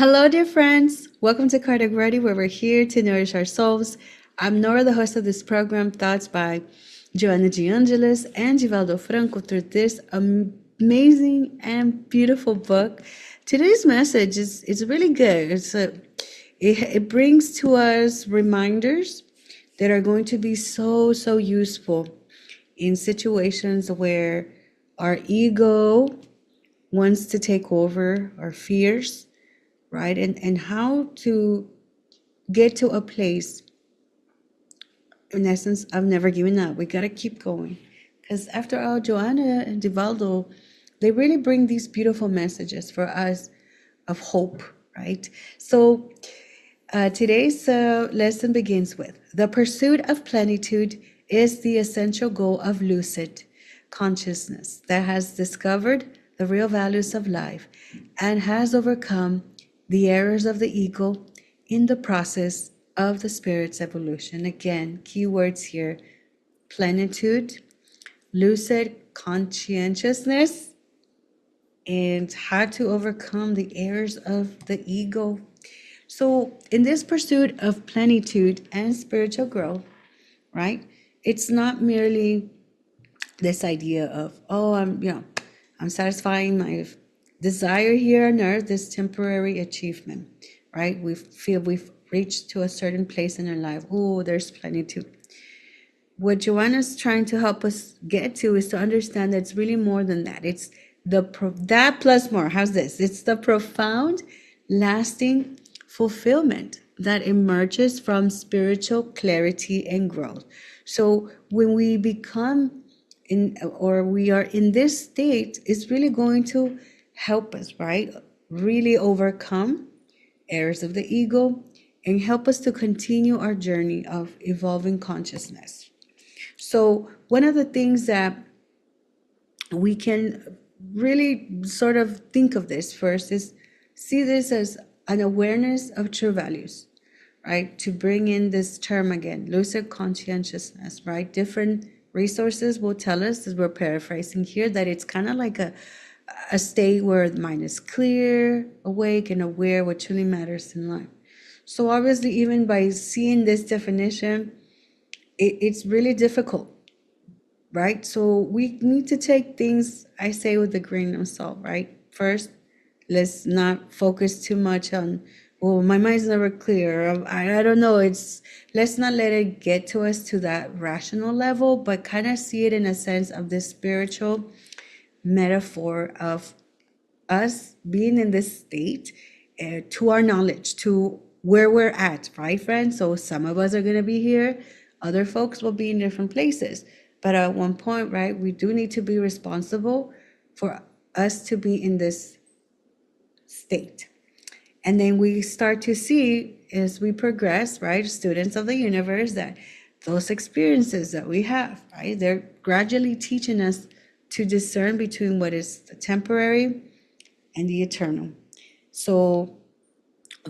Hello, dear friends. Welcome to Kardec Ready, where we're here to nourish our souls. I'm Norah, the host of this program, Thoughts by Joanna Angelis and Divaldo Franco, through this amazing and beautiful book. Today's message is really good. It brings to us reminders that are going to be so useful in situations where our ego wants to take over our fears, right? And how to get to a place, in essence, of never giving up. We got to keep going. Because after all, Joanna and Divaldo, they really bring these beautiful messages for us of hope, right? So today's lesson begins with: the pursuit of plenitude is the essential goal of lucid consciousness that has discovered the real values of life and has overcome the errors of the ego in the process of the spirit's evolution. Again, keywords here: plenitude, lucid conscientiousness, and how to overcome the errors of the ego. So, in this pursuit of plenitude and spiritual growth, right, it's not merely this idea of, oh, I'm satisfying my desire here on earth, this temporary achievement, right? We feel we've reached to a certain place in our life. Oh, there's plenitude. What Joanna's trying to help us get to is to understand that it's really more than that. It's that plus more. How's this? It's the profound, lasting fulfillment that emerges from spiritual clarity and growth. So when we become or we are in this state, it's really going to help us, right? Really overcome errors of the ego and help us to continue our journey of evolving consciousness. So one of the things that we can really sort of think of this first is see this as an awareness of true values, right? To bring in this term again, lucid conscientiousness, right? Different resources will tell us, as we're paraphrasing here, that it's kind of like a state where the mind is clear, awake, and aware what truly matters in life. So obviously, even by seeing this definition, it's really difficult, right? So we need to take things, I say, with a grain of salt, right? First, let's not focus too much on, well, my mind's never clear. I don't know. Let's not let it get to us to that rational level, but kind of see it in a sense of this spiritual metaphor of us being in this state to our knowledge, to where we're at, right, friends? So some of us are going to be here, other folks will be in different places. But at one point, right, we do need to be responsible for us to be in this state. And then we start to see as we progress, right, students of the universe, that those experiences that we have, right, they're gradually teaching us to discern between what is the temporary and the eternal. So,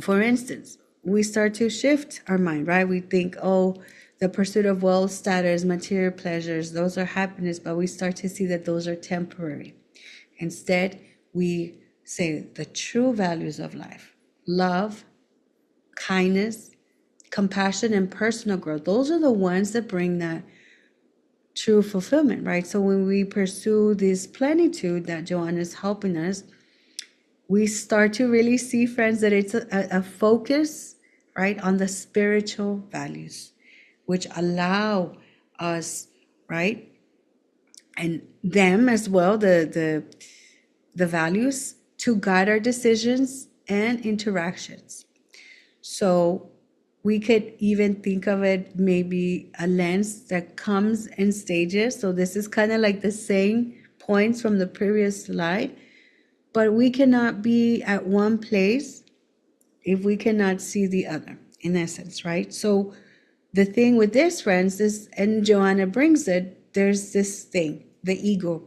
for instance, we start to shift our mind, right? We think, oh, the pursuit of wealth, status, material pleasures, those are happiness, but we start to see that those are temporary. Instead, we say the true values of life: love, kindness, compassion, and personal growth. Those are the ones that bring that true fulfillment, right? So when we pursue this plenitude that Joanna is helping us, we start to really see, friends, that it's a focus, right, on the spiritual values, which allow us, right, and them as well, the values, to guide our decisions and interactions. So we could even think of it maybe a lens that comes in stages. So this is kind of like the same points from the previous slide, but we cannot be at one place if we cannot see the other, in essence, right? So the thing with this, friends, is, and Joanna brings it, there's this thing, the ego.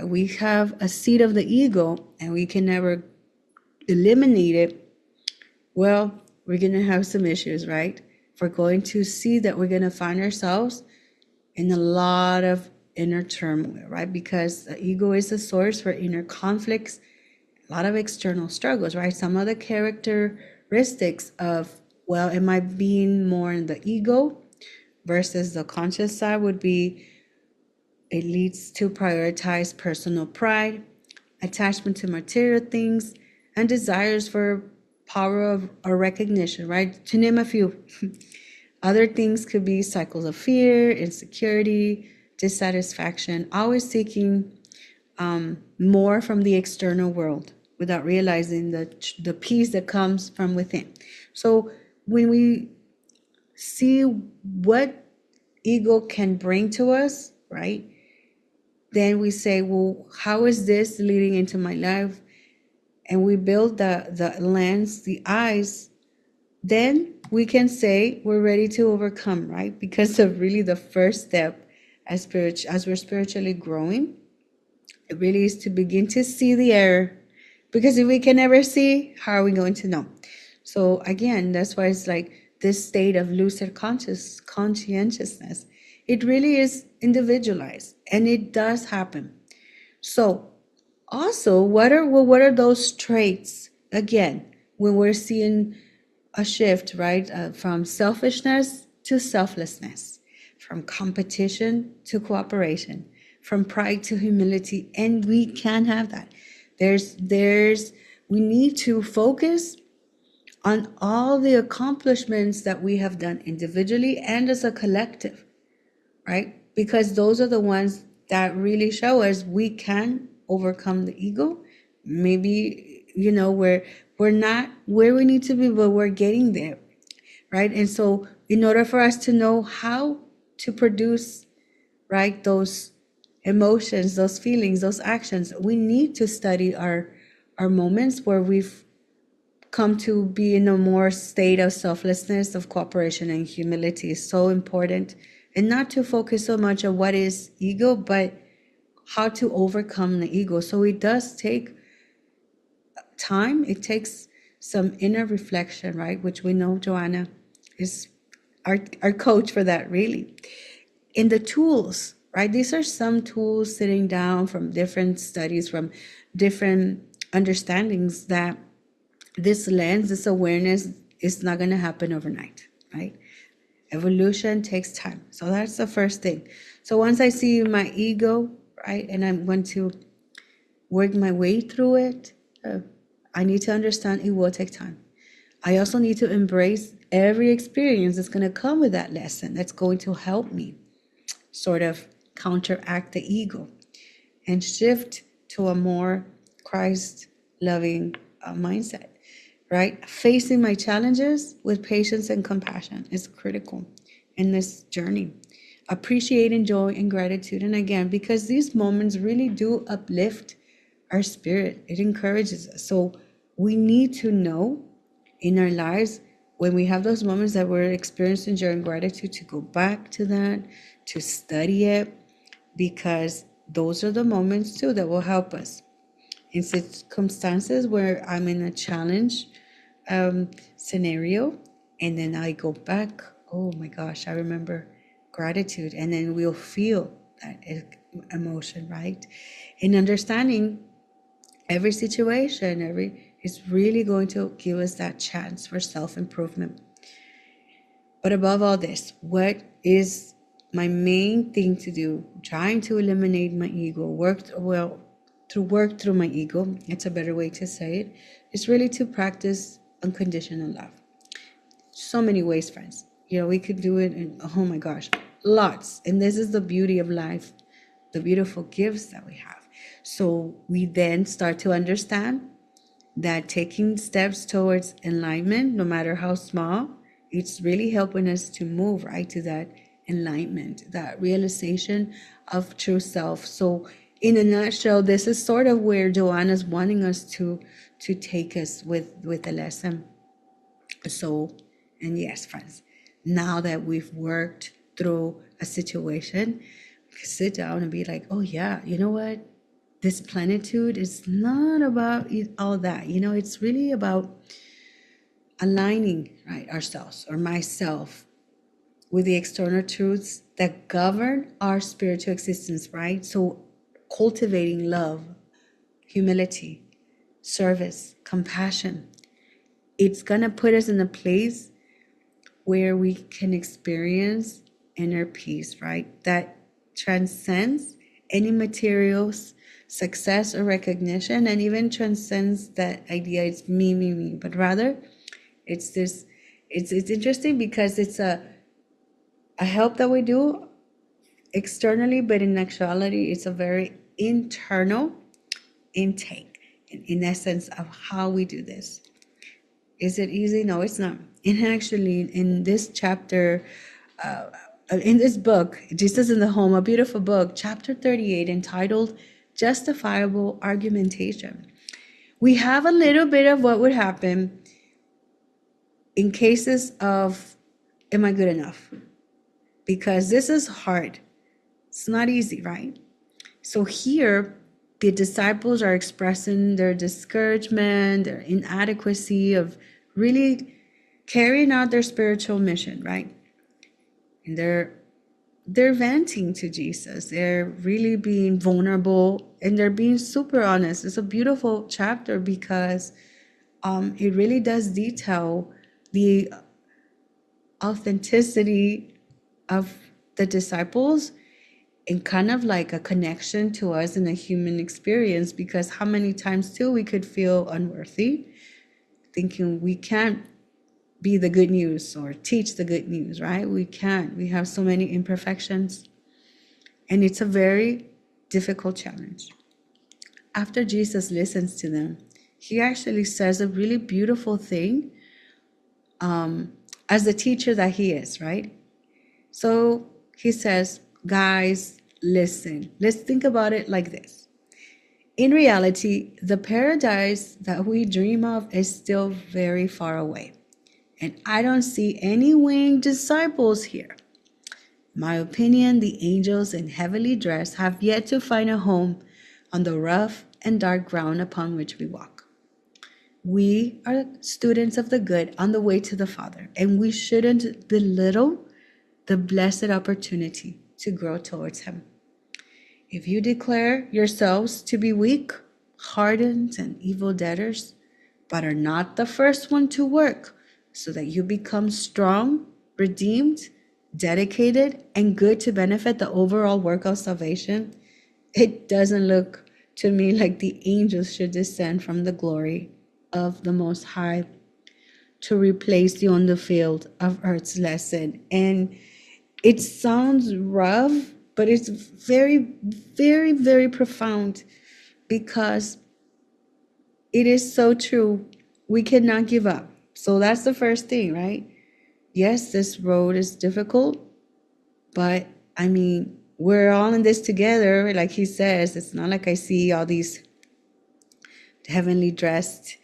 We have a seed of the ego and we can never eliminate it. Well, we're going to have some issues, right? We're going to see that we're going to find ourselves in a lot of inner turmoil, right? Because the ego is a source for inner conflicts, a lot of external struggles, right? Some of the characteristics of, well, am I being more in the ego versus the conscious side would be, it leads to prioritize personal pride, attachment to material things, and desires for power of or recognition, right? To name a few. Other things could be cycles of fear, insecurity, dissatisfaction, always seeking more from the external world without realizing the peace that comes from within. So when we see what ego can bring to us, right? Then we say, well, how is this leading into my life? And we build the lens, the eyes, then we can say we're ready to overcome, right? Because of really the first step as we're spiritually growing, it really is to begin to see the error. Because if we can never see, how are we going to know? So again, that's why it's like this state of lucid conscientiousness. It really is individualized, and it does happen. So also, what are those traits? Again, when we're seeing a shift, right, from selfishness to selflessness, from competition to cooperation, from pride to humility, and we can have that. We need to focus on all the accomplishments that we have done individually and as a collective, right? Because those are the ones that really show us we can overcome the ego. Maybe, we're not where we need to be, but we're getting there, right? And so in order for us to know how to produce, right, those emotions, those feelings, those actions, we need to study our moments where we've come to be in a more state of selflessness, of cooperation, and humility is so important. And not to focus so much on what is ego, but how to overcome the ego. So it does take time. It takes some inner reflection, right? Which we know Joanna is our coach for that, really. In the tools, right? These are some tools sitting down from different studies, from different understandings that this lens, this awareness is not going to happen overnight, right? Evolution takes time. So that's the first thing. So once I see my ego, right, and I'm going to work my way through it, I need to understand it will take time. I also need to embrace every experience that's going to come with that lesson that's going to help me sort of counteract the ego and shift to a more Christ-loving mindset, right? Facing my challenges with patience and compassion is critical in this journey. Appreciating joy and gratitude. And again, because these moments really do uplift our spirit, it encourages us. So we need to know in our lives when we have those moments that we're experiencing joy and gratitude to go back to that, to study it, because those are the moments too that will help us in circumstances where I'm in a challenge scenario, and then I go back. Oh my gosh, I remember gratitude, and then we'll feel that emotion, right? In understanding every situation, it's really going to give us that chance for self-improvement. But above all this, what is my main thing to do? Trying to eliminate my ego, work through my ego. It's a better way to say it. It's really to practice unconditional love. So many ways, friends. We could do it in, oh my gosh, lots. And this is the beauty of life, the beautiful gifts that we have. So we then start to understand that taking steps towards enlightenment, no matter how small, it's really helping us to move right to that enlightenment, that realization of true self. So in a nutshell, this is sort of where Joanna's wanting us to take us with the lesson. So, and yes, friends, now that we've worked through a situation, we can sit down and be like, oh yeah, you know what? This plenitude is not about all that. It's really about aligning, right, ourselves or myself with the external truths that govern our spiritual existence, right? So cultivating love, humility, service, compassion. It's going to put us in a place where we can experience inner peace, right? That transcends any materials, success or recognition, and even transcends that idea it's me, but rather it's this, it's interesting because it's a help that we do externally, but in actuality, it's a very internal intake, in essence, of how we do this. Is it easy? No, it's not. And actually, in this chapter, in this book, Jesus in the Home, a beautiful book, chapter 38, entitled Justifiable Argumentation, we have a little bit of what would happen in cases of, am I good enough? Because this is hard. It's not easy, right? So here, the disciples are expressing their discouragement, their inadequacy of really carrying out their spiritual mission, right? And they're venting to Jesus. They're really being vulnerable and they're being super honest. It's a beautiful chapter because it really does detail the authenticity of the disciples and kind of like a connection to us in a human experience, because how many times too we could feel unworthy, thinking we can't be the good news or teach the good news, right? We can't. We have so many imperfections. And it's a very difficult challenge. After Jesus listens to them, he actually says a really beautiful thing as the teacher that he is, right? So he says, guys, listen. Let's think about it like this. In reality, the paradise that we dream of is still very far away. And I don't see any winged disciples here. In my opinion, the angels in heavily dressed have yet to find a home on the rough and dark ground upon which we walk. We are students of the good on the way to the Father, and we shouldn't belittle the blessed opportunity to grow towards Him. If you declare yourselves to be weak, hardened, and evil debtors, but are not the first one to work, so that you become strong, redeemed, dedicated, and good to benefit the overall work of salvation, it doesn't look to me like the angels should descend from the glory of the Most High to replace you on the field of earth's lesson. And it sounds rough, but it's very, very, very profound, because it is so true. We cannot give up. So that's the first thing, right? Yes, this road is difficult, but I mean, we're all in this together. Like he says, it's not like I see all these heavenly dressed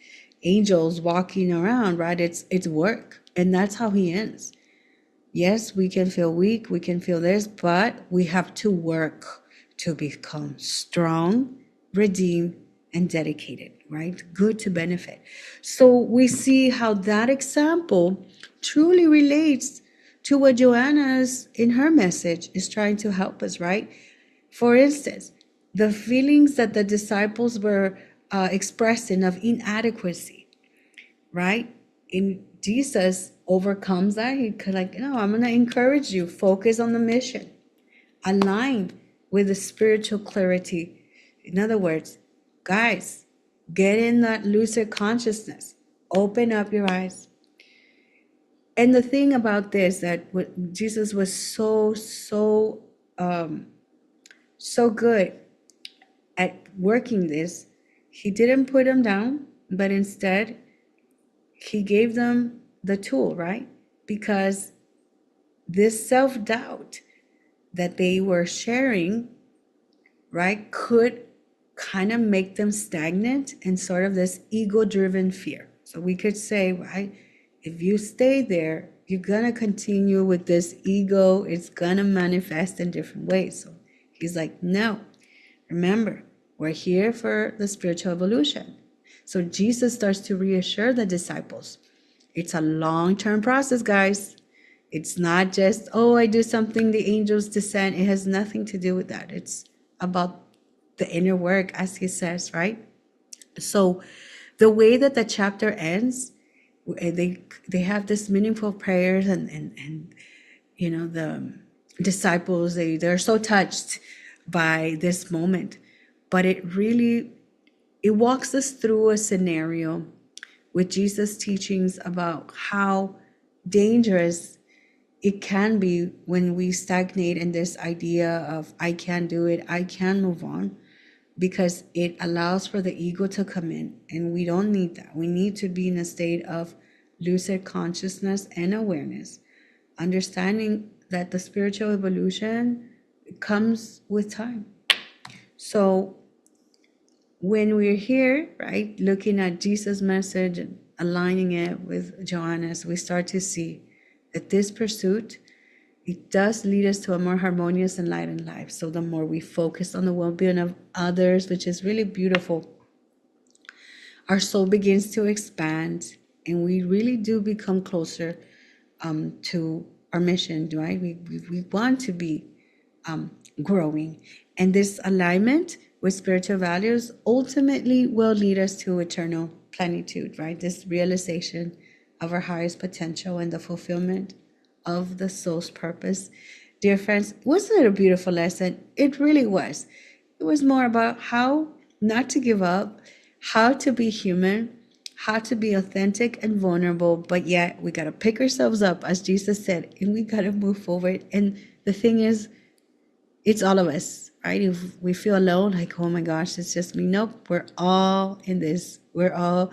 angels walking around, right? It's work. And that's how he ends. Yes, we can feel weak, we can feel this, but we have to work to become strong, redeemed, and dedicated, right? Good to benefit. So we see how that example truly relates to what Joanna's in her message is trying to help us, right? For instance, the feelings that the disciples were expressing of inadequacy, right? In Jesus overcomes that. He could like, no, I'm going to encourage you. Focus on the mission. Align with the spiritual clarity. In other words, guys, get in that lucid consciousness. Open up your eyes. And the thing about this, that what Jesus was so good at working this, he didn't put them down, but instead he gave them the tool, right? Because this self-doubt that they were sharing, right, could kind of make them stagnant and sort of this ego-driven fear. So we could say, right, if you stay there, you're going to continue with this ego. It's going to manifest in different ways. So he's like, no, remember, we're here for the spiritual evolution. So Jesus starts to reassure the disciples. It's a long-term process, guys. It's not just, oh, I do something, the angels descend. It has nothing to do with that. It's about the inner work, as he says, right? So The way that the chapter ends, they have this meaningful prayers, and the disciples, they're so touched by this moment. But it walks us through a scenario with Jesus' teachings about how dangerous it can be when we stagnate in this idea of I can't do it, I can't move on, because it allows for the ego to come in, and we don't need that. We need to be in a state of lucid consciousness and awareness, understanding that the spiritual evolution comes with time. So when we're here, right, looking at Jesus' message and aligning it with Joanna's, we start to see that this pursuit, it does lead us to a more harmonious, enlightened life. So the more we focus on the well-being of others, which is really beautiful, our soul begins to expand, and we really do become closer to our mission, right? We want to be growing. And this alignment with spiritual values ultimately will lead us to eternal plenitude, right? This realization of our highest potential and the fulfillment of the soul's purpose. Dear friends, wasn't it a beautiful lesson? It really was. It was more about how not to give up, how to be human, how to be authentic and vulnerable, but yet we got to pick ourselves up, as Jesus said, and we got to move forward. And the thing is, it's all of us, right? If we feel alone, like, oh my gosh, it's just me. Nope, we're all in this. We're all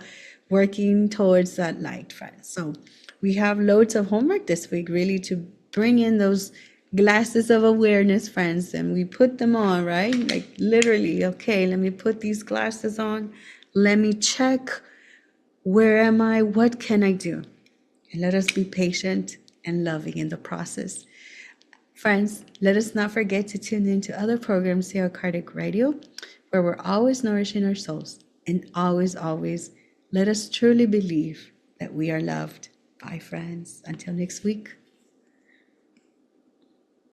working towards that light, friends. So we have loads of homework this week, really, to bring in those glasses of awareness, friends, and we put them on, right? Like literally, okay, let me put these glasses on. Let me check, where am I? What can I do? And let us be patient and loving in the process. Friends, let us not forget to tune in to other programs here at Kardec Radio, where we're always nourishing our souls. And always, always, let us truly believe that we are loved. Bye, friends. Until next week.